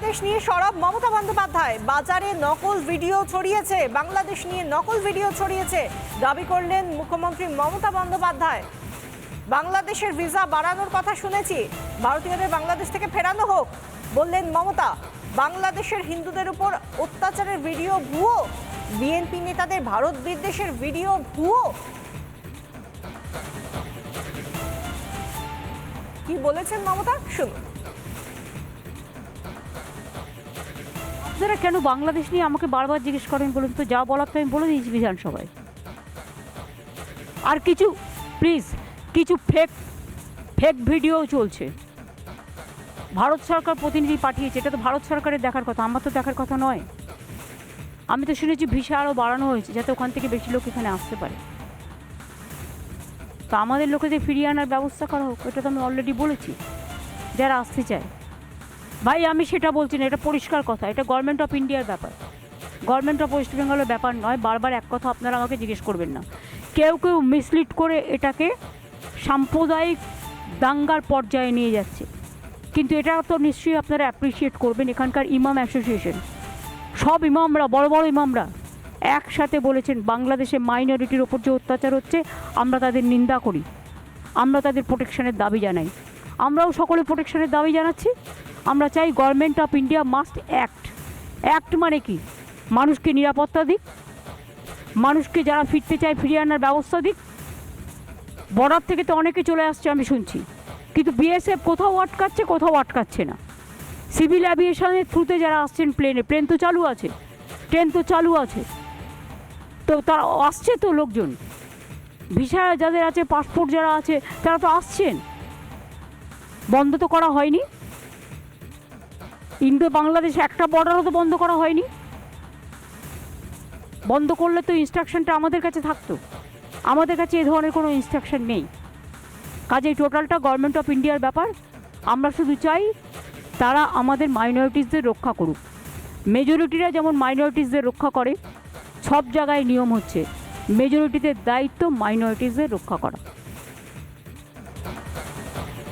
বাংলাদেশ নিয়ে সরব মমতা বন্দ্যোপাধ্যায়। বাজারে নকল ভিডিও ছড়িয়েছে, বাংলাদেশ নিয়ে নকল ভিডিও ছড়িয়েছে দাবি করলেন মুখ্যমন্ত্রী মমতা বন্দ্যোপাধ্যায়। বাংলাদেশের ভিসা বাড়ানোর কথা শুনেছি, ভারতীয়দের বাংলাদেশ থেকে ফেরানো হোক বললেন মমতা। বাংলাদেশের হিন্দুদের উপর অত্যাচারের ভিডিও ভুয়ো, বিএনপি নেতাদের ভারত বিদ্বেষের ভিডিও ভুয়ো। কি বলেছেন মমতা, শুনুন। আপনারা কেন বাংলাদেশ নিয়ে আমাকে বারবার জিজ্ঞেস করেন বলুন তো? যা বলার তো আমি বলে দিয়েছি বিধানসভায়। আর কিছু প্লিজ, কিছু ফেক ভিডিও চলছে। ভারত সরকার প্রতিনিধি পাঠিয়েছে, এটা তো ভারত সরকারের দেখার কথা, আমার তো দেখার কথা নয়। আমি তো শুনেছি ভিসা আরও বাড়ানো হয়েছে যাতে ওখান থেকে বেশি লোক এখানে আসতে পারে। তো আমাদের লোকেদের ফিরিয়ে আনার ব্যবস্থা করা হোক, এটা তো আমি অলরেডি বলেছি, যারা আসতে চায়। ভাই আমি সেটা বলছি না, এটা পরিষ্কার কথা, এটা গভর্নমেন্ট অফ ইন্ডিয়ার ব্যাপার, গভর্নমেন্ট অফ ওয়েস্ট বেঙ্গলের ব্যাপার নয়। বারবার এক কথা আপনারা আমাকে জিজ্ঞেস করবেন না। কেউ কেউ মিসলিড করে এটাকে সাম্প্রদায়িক দাঙ্গার পর্যায়ে নিয়ে যাচ্ছে, কিন্তু এটা তো নিশ্চয়ই আপনারা অ্যাপ্রিসিয়েট করবেন। এখানকার ইমাম অ্যাসোসিয়েশন, সব ইমামরা, বড় বড় ইমামরা একসাথে বলেছেন বাংলাদেশে মাইনরিটির ওপর যে অত্যাচার হচ্ছে আমরা তাদের নিন্দা করি, আমরা তাদের প্রোটেকশনের দাবি জানাই। আমরাও সকলে প্রোটেকশনের দাবি জানাচ্ছি। আমরা চাই government of India must act মানে কি? মানুষকে নিরাপত্তা দিক, মানুষকে যারা ফিরতে চায় ফিরিয়ে আনার ব্যবস্থা দিক। বর্ডার থেকে তো অনেকে চলে আসছে আমি শুনছি, কিন্তু বিএসএফ কোথাও আটকাচ্ছে, কোথাও আটকাচ্ছে না। সিভিল অ্যাভিয়েশনের থ্রুতে যারা আসছেন প্লেনে, প্লেন তো চালু আছে, ট্রেন তো চালু আছে, তো তারা আসছে তো লোকজন। ভিসা যাদের আছে, পাসপোর্ট যারা আছে, তারা তো আসছেন, বন্ধ তো করা হয়নি। ইন্ডো বাংলাদেশ একটা বর্ডারও তো বন্ধ করা হয়নি। বন্ধ করলে তো ইনস্ট্রাকশনটা আমাদের কাছে থাকতো, আমাদের কাছে এ ধরনের কোনো ইনস্ট্রাকশন নেই। কাজেই টোটালটা গভর্নমেন্ট অফ ইন্ডিয়ার ব্যাপার। আমরা শুধু চাই তারা আমাদের মাইনরিটিসদের রক্ষা করুক। মেজরিটিরা যেমন মাইনরিটিসদের রক্ষা করে, সব জায়গায় নিয়ম হচ্ছে মেজরিটিদের দায়িত্ব মাইনরিটিসদের রক্ষা করা।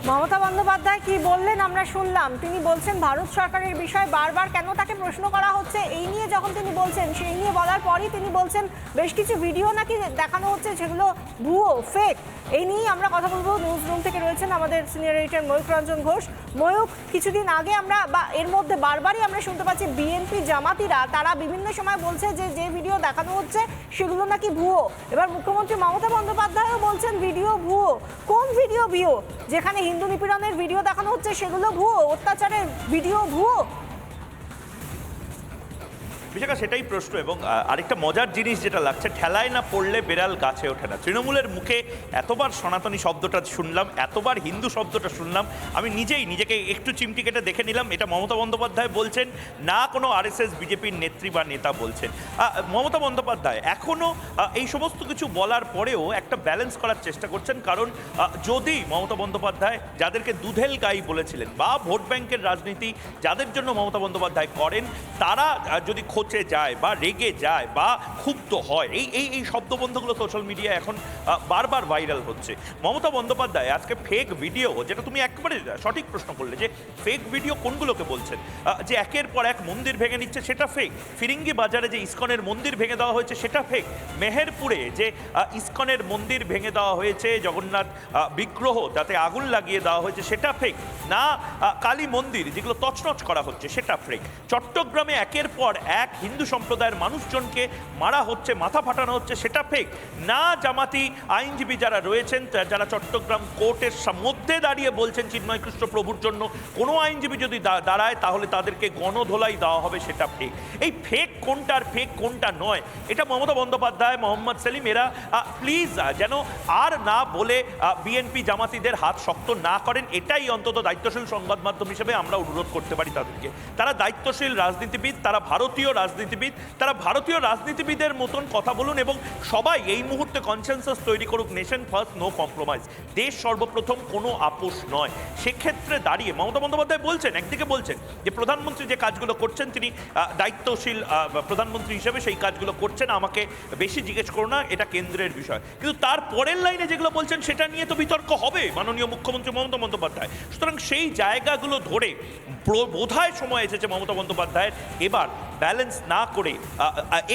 মমতা বন্দ্যোপাধ্যায় কি বললেন আমরা শুনলাম। তিনি বলছেন ভারত সরকারের বিষয়ে বারবার কেন তাকে প্রশ্ন করা হচ্ছে এই নিয়ে, যখন তিনি বলছেন সেই নিয়ে বলার পরই তিনি বলছেন বেশ কিছু ভিডিও নাকি দেখানো হচ্ছে সেগুলো ভুয়ো, ফেক। এই নিয়েই আমরা কথা বলবো। নিউজ রুম থেকে রয়েছেন আমাদের সিনিয়র এডিটর ময়ূক রঞ্জন ঘোষ। ময়ূক, কিছুদিন আগে আমরা বা এর মধ্যে বারবারই আমরা শুনতে পাচ্ছি বিএনপি জামাতিরা তারা বিভিন্ন সময় বলছে যে যে ভিডিও দেখানো হচ্ছে সেগুলো নাকি ভুয়ো। এবার মুখ্যমন্ত্রী মমতা বন্দ্যোপাধ্যায়ও বলছেন ভিডিও ভুয়ো। কোন ভিডিও ভুয়ো? যেখানে হিন্দু নিপীড়নের ভিডিও দেখানো হচ্ছে সেগুলো ভুয়ো, অত্যাচারের ভিডিও ভুয়ো? বিশাখা, সেটাই প্রশ্ন। এবং আরেকটা মজার জিনিস যেটা লাগছে, ঠেলায় না পড়লে বেড়াল গাছে ওঠে না। তৃণমূলের মুখে এতবার সনাতনী শব্দটা শুনলাম, এতবার হিন্দু শব্দটা শুনলাম, আমি নিজেকে একটু চিমটি কেটে দেখে নিলাম এটা মমতা বন্দ্যোপাধ্যায় বলছেন না কোনো আরএসএস বিজেপির নেত্রী বা নেতা বলছেন। মমতা বন্দ্যোপাধ্যায় এখনও এই সমস্ত কিছু বলার পরেও একটা ব্যালেন্স করার চেষ্টা করছেন। কারণ যদি মমতা বন্দ্যোপাধ্যায় যাদেরকে দুধেল গাই বলেছিলেন বা ভোট ব্যাংকের রাজনীতি যাদের জন্য মমতা বন্দ্যোপাধ্যায় করেন, তারা যদি খোঁচে যায় বা রেগে যায় বা ক্ষুব্ধ হয়, এই শব্দবন্ধগুলো সোশ্যাল মিডিয়া এখন বারবার ভাইরাল হচ্ছে। মমতা বন্দ্যোপাধ্যায় আজকে ফেক ভিডিও, যেটা তুমি একেবারে সঠিক প্রশ্ন করলে যে ফেক ভিডিও কোনগুলোকে বলছেন, যে একের পর এক মন্দির ভেঙে নিচ্ছে সেটা ফেক। ফিরিঙ্গি বাজারে যে ইসকনের মন্দির ভেঙে দেওয়া হয়েছে সেটা ফেক। মেহেরপুরে যে ইসকনের মন্দির ভেঙে দেওয়া হয়েছে, জগন্নাথ বিগ্রহ যাতে আগুন লাগিয়ে দেওয়া হয়েছে সেটা ফেক না। কালী মন্দির যেগুলো তছনছ করা হচ্ছে সেটা ফেক। চট্টগ্রামে একের পর এক হিন্দু সম্প্রদায়ের মানুষজনকে মারা হচ্ছে, মাথা ফাটানো হচ্ছে সেটা ফেক না। জামাতি আইনজীবী যারা রয়েছেন, যারা চট্টগ্রাম কোর্টের মধ্যে দাঁড়িয়ে বলছেন চিন্ময় কৃষ্ণ প্রভুর জন্য কোনো আইনজীবী যদি দাঁড়ায় তাহলে তাদেরকে গণধোলাই দেওয়া হবে, সেটা ফেক। এই ফেক কোনটা আর ফেক কোনটা নয়, এটা মমতা বন্দ্যোপাধ্যায়, মোহাম্মদ সেলিম এরা প্লিজ যেন আর না বলে বিএনপি জামাতিদের হাত শক্ত না করেন, এটাই অন্তত দায়িত্বশীল সংবাদ মাধ্যম হিসেবে আমরা অনুরোধ করতে পারি তাদেরকে। তারা দায়িত্বশীল রাজনীতিবিদ, তারা ভারতীয় রাজনীতিবিদ, তারা ভারতীয় রাজনীতিবিদের মতন কথা বলুন এবং সবাই এই মুহূর্তে কনসেনসাস তৈরি করুক, নেশন ফার্স্ট, নো কম্প্রোমাইজ, দেশ সর্বপ্রথম, কোনো আপোষ নয়। সেক্ষেত্রে দাঁড়িয়ে মমতা বন্দ্যোপাধ্যায় বলছেন, একদিকে বলছেন যে প্রধানমন্ত্রী যে কাজগুলো করছেন তিনি দায়িত্বশীল প্রধানমন্ত্রী হিসেবে সেই কাজগুলো করছেন, আমাকে বেশি জিজ্ঞেস করো না, এটা কেন্দ্রের বিষয়। কিন্তু তার পরের লাইনে যেগুলো বলছেন সেটা নিয়ে তো বিতর্ক হবে মাননীয় মুখ্যমন্ত্রী মমতা বন্দ্যোপাধ্যায়। সুতরাং সেই জায়গাগুলো ধরে বোধহয় সময় এসেছে মমতা বন্দ্যোপাধ্যায়ের এবার ব্যালেন্স না করে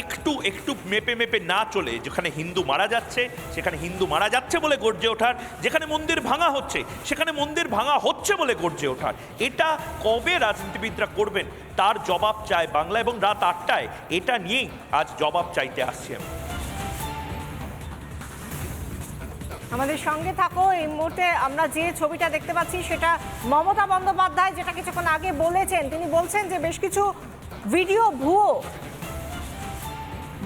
একটু মেপে না চলে, যেখানে হিন্দু মারা যাচ্ছে সেখানে হিন্দু মারা যাচ্ছে বলে গর্জে ওঠার, যেখানে মন্দির ভাঙা হচ্ছে সেখানে মন্দির ভাঙা হচ্ছে বলে গর্জে ওঠার। এটা কবে রাজনীতিবিদরা করবেন তার জবাব চায় বাংলা, এবং রাত 8টায় এটা নিয়েই আজ জবাব চাইতে আসছি আমি। আমাদের সঙ্গে থাকো। এই মুহূর্তে আমরা যে ছবিটা দেখতে পাচ্ছি সেটা মমতা বন্দ্যোপাধ্যায় যেটা কিছুক্ষণ আগে বলেছেন, তিনি বলছেন যে বেশ কিছু ভিডিও ভুয়ো,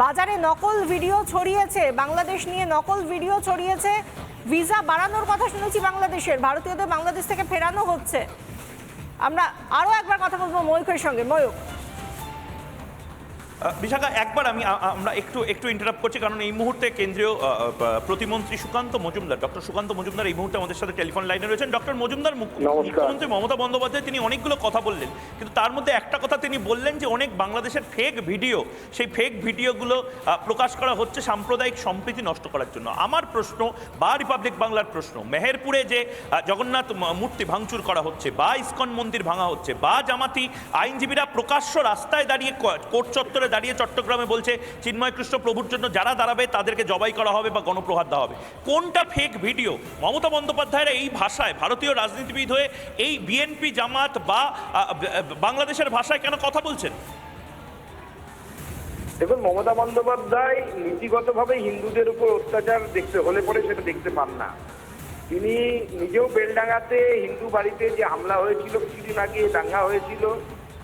বাজারে নকল ভিডিও ছড়িয়েছে, বাংলাদেশ নিয়ে নকল ভিডিও ছড়িয়েছে, ভিসা বাড়ানোর কথা শুনেছি বাংলাদেশের, ভারতীয়দের বাংলাদেশ থেকে ফেরানো হচ্ছে। আমরা আরও একবার কথা বলবো ময়ূকের সঙ্গে। ময়ূক, বিশাখা, একবার আমরা একটু ইন্টারাপ্ট করছি, কারণ এই মুহূর্তে কেন্দ্রীয় প্রতিমন্ত্রী সুকান্ত মজুমদার, ডক্টর সুকান্ত মজুমদার এই মুহূর্তে আমাদের সাথে টেলিফোন লাইনে রয়েছেন। ডক্টর মজুমদার, মুখ্যমন্ত্রী মমতা বন্দ্যোপাধ্যায় তিনি অনেকগুলো কথা বললেন, কিন্তু তার মধ্যে একটা কথা তিনি বললেন যে অনেক বাংলাদেশের ফেক ভিডিও, সেই ফেক ভিডিওগুলো প্রকাশ করা হচ্ছে সাম্প্রদায়িক সম্প্রীতি নষ্ট করার জন্য। আমার প্রশ্ন বা রিপাবলিক বাংলার প্রশ্ন, মেহেরপুরে যে জগন্নাথ মূর্তি ভাঙচুর করা হচ্ছে, বা ইসকন মন্দির ভাঙা হচ্ছে, বা জামাতি আইনজীবীরা প্রকাশ্য রাস্তায় দাঁড়িয়ে কোর্ট চত্বরে দাঁড়িয়ে চট্টগ্রামে বলছে চিন্ময় কৃষ্ণ প্রভুর জন্য যারা দাঁড়াবে তাদেরকে জবাই করা হবে বা গণপ্রহার দেওয়া হবে, কোনটা ফেক ভিডিও? মমতা বন্দ্যোপাধ্যায়ের এই ভাষায় ভারতীয় রাজনীতিবিদ হয়ে এই বিএনপি জামাত বা বাংলাদেশের ভাষায় কেন কথা বলছেন? দেখুন, মমতা বন্দ্যোপাধ্যায় নীতিগতভাবে হিন্দুদের উপর অত্যাচার দেখতে হলে পরে সেটা দেখতে পান না। তিনি নিজেও বেলডাঙ্গাতে হিন্দু বাড়িতে যে হামলা হয়েছিল, কিছুদিন আগে দাঙ্গা হয়েছিল,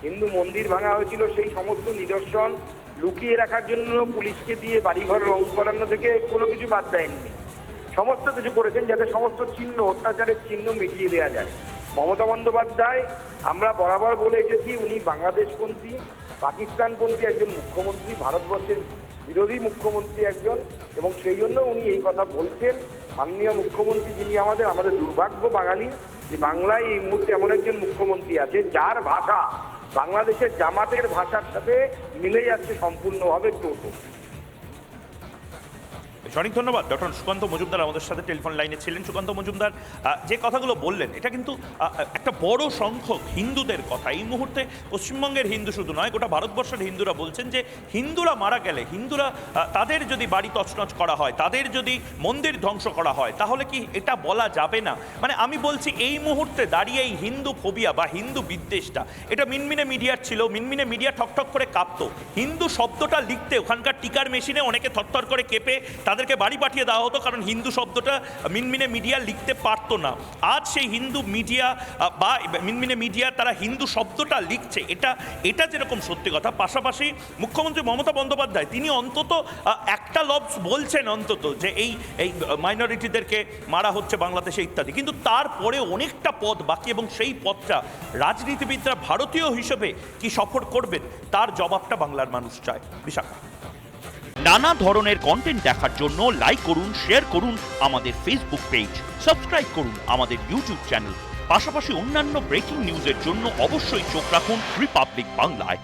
হিন্দু মন্দির ভাঙা হয়েছিল, সেই সমস্ত নিদর্শন লুকিয়ে রাখার জন্য পুলিশকে দিয়ে বাড়িঘর রং করানো থেকে কোনো কিছু বাদ দেয়নি। সমস্ত কিছু করেছেন যাতে সমস্ত চিহ্ন, অত্যাচারের চিহ্ন মিটিয়ে দেওয়া যায়। মমতা বন্দ্যোপাধ্যায়, আমরা বরাবর বলে এসেছি, উনি বাংলাদেশপন্থী, পাকিস্তানপন্থী একজন মুখ্যমন্ত্রী, ভারতবর্ষের বিরোধী মুখ্যমন্ত্রী একজন, এবং সেই জন্য উনি এই কথা বলছেন। মাননীয় মুখ্যমন্ত্রী যিনি আমাদের দুর্ভাগ্য বাঙালি যে বাংলায় এই মুহূর্তে এমন একজন মুখ্যমন্ত্রী আছে যার ভাষা বাংলাদেশের জামাতের ভাষার সাথে মিলে যাচ্ছে সম্পূর্ণভাবে। টোটো অনেক ধন্যবাদ। ডক্টর সুকান্ত মজুমদার আমাদের সাথে টেলিফোন লাইনে ছিলেন। সুকান্ত মজুমদার যে কথাগুলো বললেন এটা কিন্তু একটা বড় সংখ্যক হিন্দুদের কথা। এই মুহূর্তে পশ্চিমবঙ্গের হিন্দু শুধু নয়, গোটা ভারতবর্ষের হিন্দুরা বলছেন যে হিন্দুরা মারা গেলে, হিন্দুরা তাদের যদি বাড়ি তছনছ করা হয়, তাদের যদি মন্দির ধ্বংস করা হয়, তাহলে কি এটা বলা যাবে না? মানে আমি বলছি এই মুহূর্তে দাঁড়িয়ে এই হিন্দু ফোবিয়া বা হিন্দু বিদ্বেষটা, এটা মিনমিনে মিডিয়ার ছিল, মিনমিনে মিডিয়া ঠকঠক করে কাঁপতো। হিন্দু শব্দটা লিখতে ওখানকার টিকার মেশিনে অনেকে থরথর করে কেঁপে তাদেরকে বাড়ি পাঠিয়ে দেওয়া হতো, কারণ হিন্দু শব্দটা মিনমিনে মিডিয়া লিখতে পারতো না। আজ সেই হিন্দু মিডিয়া বা মিনমিনে মিডিয়া তারা হিন্দু শব্দটা লিখছে, এটা যেরকম সত্যি কথা। পাশাপাশি মুখ্যমন্ত্রী মমতা বন্দ্যোপাধ্যায় তিনি অন্তত একটা লফজ বলছেন অন্তত যে এই মাইনরিটিদেরকে মারা হচ্ছে বাংলাদেশে ইত্যাদি, কিন্তু তারপরে অনেকটা পথ বাকি, এবং সেই পথটা রাজনীতিবিদরা ভারতীয় হিসেবে কি সফর করবেন তার জবাবটা বাংলার মানুষ চায়। বিশাখা, নানা ধরনের কন্টেন্ট দেখার জন্য লাইক করুন, শেয়ার করুন আমাদের ফেসবুক পেজ, সাবস্ক্রাইব করুন আমাদের ইউটিউব চ্যানেল। পাশাপাশি অন্যান্য ব্রেকিং নিউজের জন্য অবশ্যই চোখ রাখুন রিপাবলিক বাংলায়।